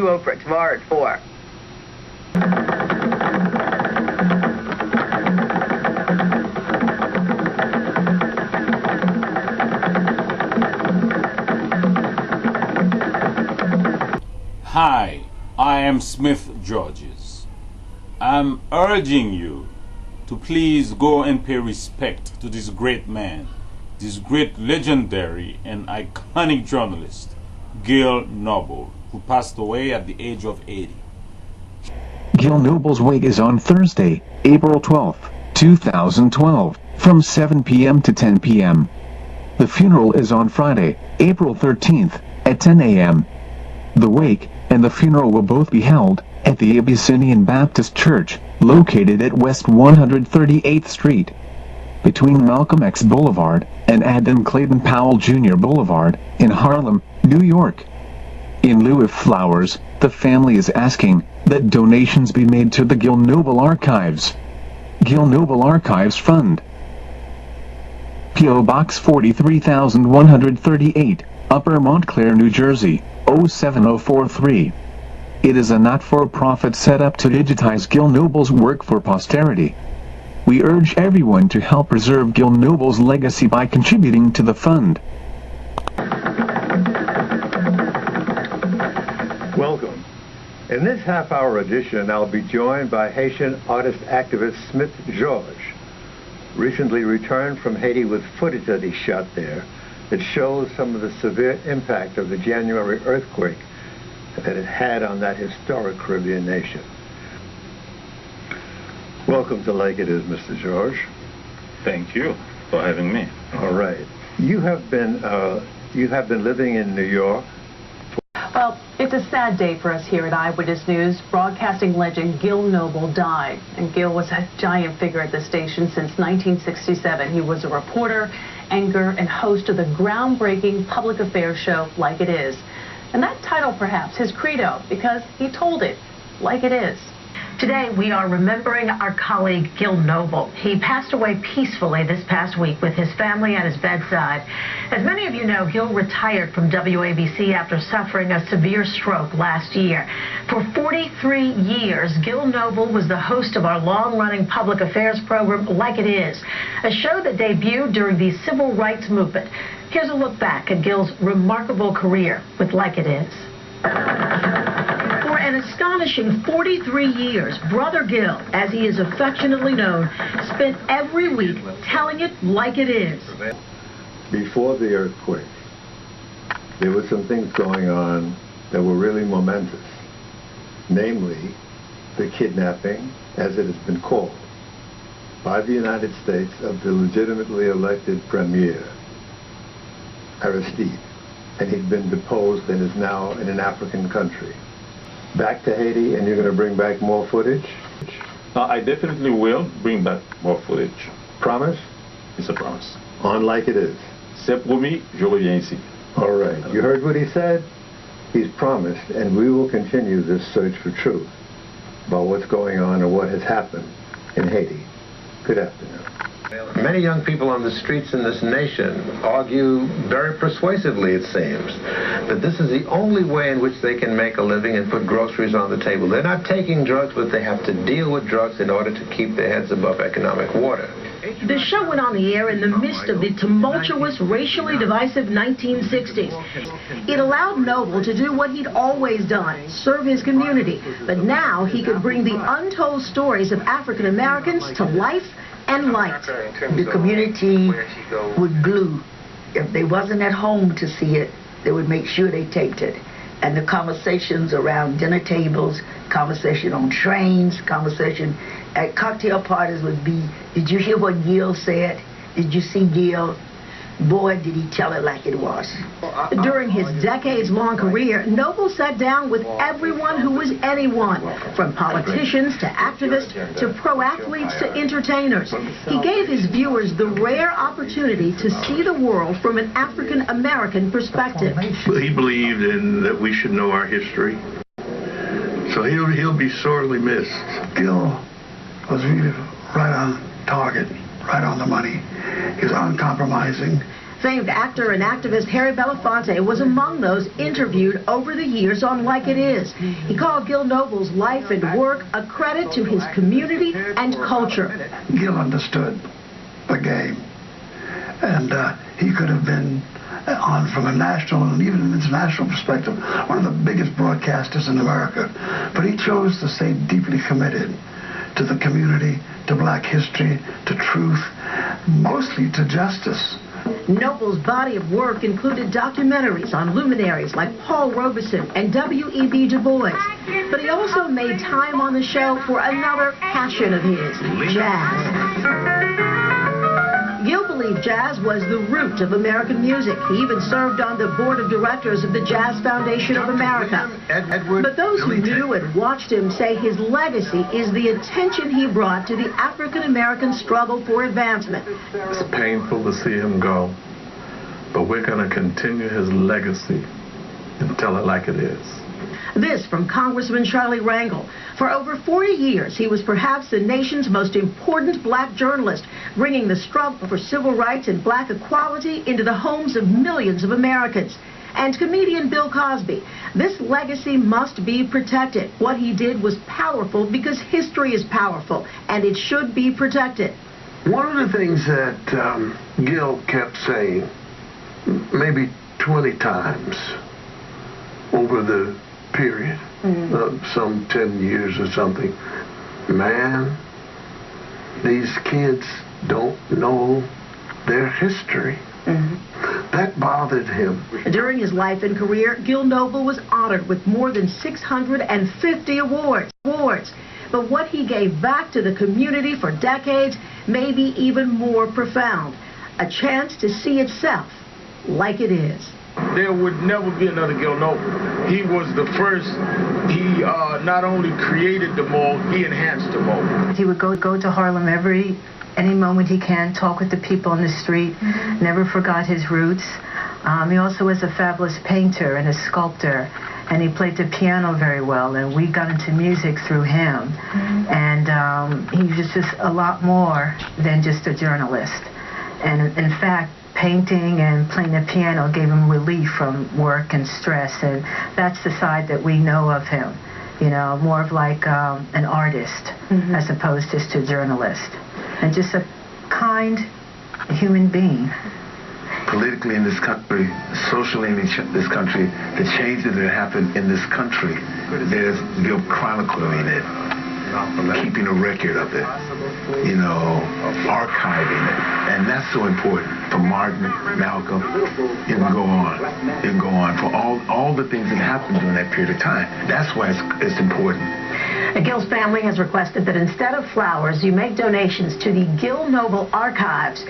duo for tomorrow at 4. Hi, I am Smith Georges. I'm urging you to please go and pay respect to this great man, this great legendary and iconic journalist, Gill Noble, who passed away at the age of 80. Gill Noble's wake is on Thursday, April 12, 2012, from 7 p.m. to 10 p.m. The funeral is on Friday, April 13th, at 10 a.m. The wake and the funeral will both be held at the Abyssinian Baptist Church, located at West 138th Street, between Malcolm X Boulevard and Adam Clayton Powell Jr. Boulevard, in Harlem, New York. In lieu of flowers, the family is asking that donations be made to the Gill Noble Archives. Gill Noble Archives Fund. P.O. Box 43138, Upper Montclair, New Jersey, 07043. It is a not-for-profit set up to digitize Gill Noble's work for posterity. We urge everyone to help preserve Gill Noble's legacy by contributing to the fund. Welcome. In this half-hour edition, I'll be joined by Haitian artist activist Smith Georges, recently returned from Haiti with footage that he shot there that shows some of the severe impact of the January earthquake that it had on that historic Caribbean nation. Welcome to Like It Is, Mr. Georges. Thank you for having me. All right. You have been living in New York. Well, it's a sad day for us here at Eyewitness News. Broadcasting legend Gill Noble died, and Gill was a giant figure at the station since 1967. He was a reporter, anchor, and host of the groundbreaking public affairs show Like It Is. And that title, perhaps, his credo, because he told it like it is. Today, we are remembering our colleague, Gill Noble. He passed away peacefully this past week with his family at his bedside. As many of you know, Gill retired from WABC after suffering a severe stroke last year. For 43 years, Gill Noble was the host of our long-running public affairs program, Like It Is, a show that debuted during the civil rights movement. Here's a look back at Gill's remarkable career with Like It Is. For an astonishing 43 years, Brother Gill, as he is affectionately known, spent every week telling it like it is. Before the earthquake, there were some things going on that were really momentous, namely the kidnapping, as it has been called, by the United States of the legitimately elected premier, Aristide. And he'd been deposed and is now in an African country. Back to Haiti, and you're going to bring back more footage? I definitely will bring back more footage. Promise? It's a promise. On Like It Is. C'est promis, je reviens ici. All right. You heard what he said? He's promised, and we will continue this search for truth about what's going on and what has happened in Haiti. Good afternoon. Many young people on the streets in this nation argue very persuasively, it seems, that this is the only way in which they can make a living and put groceries on the table. They're not taking drugs, but they have to deal with drugs in order to keep their heads above economic water. The show went on the air in the midst of the tumultuous, racially divisive 1960s. It allowed Noble to do what he'd always done, serve his community. But now he could bring the untold stories of African Americans to life and light. The community would glue. If they wasn't at home to see it, they would make sure they taped it. And the conversations around dinner tables, conversation on trains, conversation at cocktail parties would be, did you hear what Gill said? Did you see Gill? Boy, did he tell it like it was. During his decades-long career, Noble sat down with everyone who was anyone, from politicians to activists to pro athletes to entertainers. He gave his viewers the rare opportunity to see the world from an African-American perspective. He believed in that we should know our history. So he'll be sorely missed. Gill was really right on target, right on the money. He was uncompromising. Famed actor and activist Harry Belafonte was among those interviewed over the years on Like It Is. He called Gill Noble's life and work a credit to his community and culture. Gill understood the game, and he could have been on from a national and even an international perspective one of the biggest broadcasters in America, but he chose to stay deeply committed to the community, to black history, to truth, mostly to justice. Noble's body of work included documentaries on luminaries like Paul Robeson and W.E.B. Du Bois, but he also made time on the show for another passion of his, jazz. Gill believed jazz was the root of American music. He even served on the board of directors of the Jazz Foundation of America. But those who knew and watched him say his legacy is the attention he brought to the African-American struggle for advancement. It's painful to see him go, but we're going to continue his legacy and tell it like it is. This from Congressman Charlie Rangel. For over 40 years, he was perhaps the nation's most important black journalist, bringing the struggle for civil rights and black equality into the homes of millions of Americans. And comedian Bill Cosby. This legacy must be protected. What he did was powerful because history is powerful, and it should be protected. One of the things that Gill kept saying, maybe 20 times over the period, some 10 years or something, man, these kids don't know their history. That bothered him. During his life and career, Gill Noble was honored with more than 650 awards. But what he gave back to the community for decades may be even more profound. A chance to see itself like it is. There would never be another Gill Noble. He was the first. He not only created the mall, he enhanced the mall. He would go to Harlem any moment he can, talk with the people on the street, never forgot his roots. He also was a fabulous painter and a sculptor, and he played the piano very well, and we got into music through him. And he was just a lot more than just a journalist. And in fact, painting and playing the piano gave him relief from work and stress, and that's the side that we know of him, you know, more of like an artist as opposed to just a journalist, and just a kind human being. Politically in this country, socially in this country, the changes that happened in this country, there's Gill chronicling it, keeping a record of it, you know, archiving it. And that's so important for Martin, Malcolm, it can go on, for all the things that happened during that period of time. That's why it's important. Gill's family has requested that instead of flowers, you make donations to the Gill Noble Archives.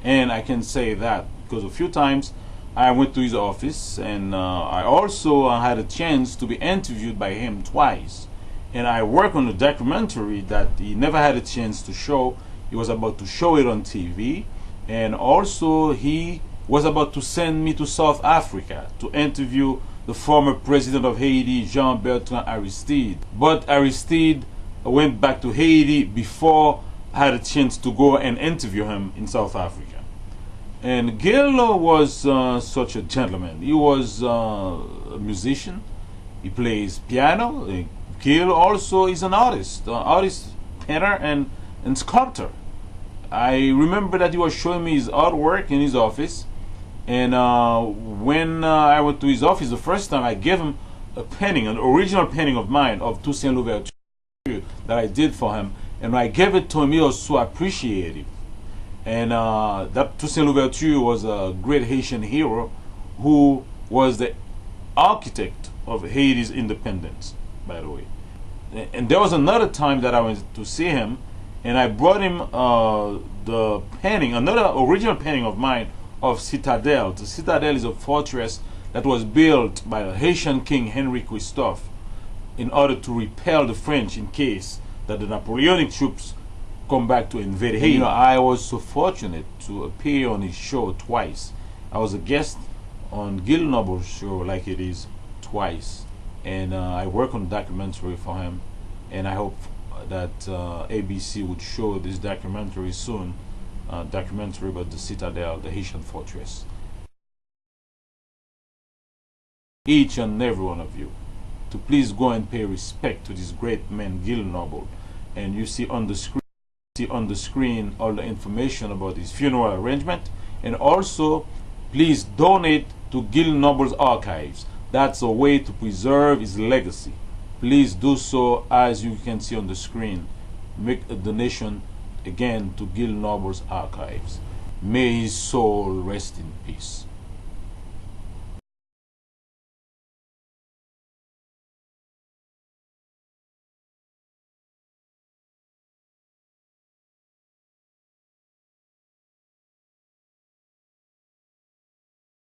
And I can say that because a few times I went to his office, and I also had a chance to be interviewed by him twice. And I work on a documentary that he never had a chance to show. He was about to show it on TV, and also he was about to send me to South Africa to interview the former president of Haiti, Jean-Bertrand Aristide. But Aristide went back to Haiti before I had a chance to go and interview him in South Africa. And Gill was such a gentleman. He was a musician. He plays piano. Gill also is an artist, painter, and sculptor. I remember that he was showing me his artwork in his office. And when I went to his office the first time, I gave him a painting, an original painting of mine of Toussaint Louverture that I did for him. And when I gave it to him, he was so appreciative. And that Toussaint Louverture was a great Haitian hero who was the architect of Haiti's independence, by the way. And there was another time that I went to see him, and I brought him the painting, another original painting of mine of Citadel. The Citadel is a fortress that was built by the Haitian King Henry Christophe in order to repel the French in case that the Napoleonic troops come back to invade Haiti. You know, I was so fortunate to appear on his show twice. I was a guest on Gill Noble's show, Like It Is, twice. and I work on a documentary for him, and I hope that ABC would show this documentary soon, documentary about the Citadel, the Haitian fortress. Each and every one of you to please go and pay respect to this great man, Gill Noble. And you see on the screen all the information about his funeral arrangement, and also please donate to Gill Noble's archives. That's a way to preserve his legacy. Please do so, as you can see on the screen. Make a donation again to Gill Noble's archives. May his soul rest in peace.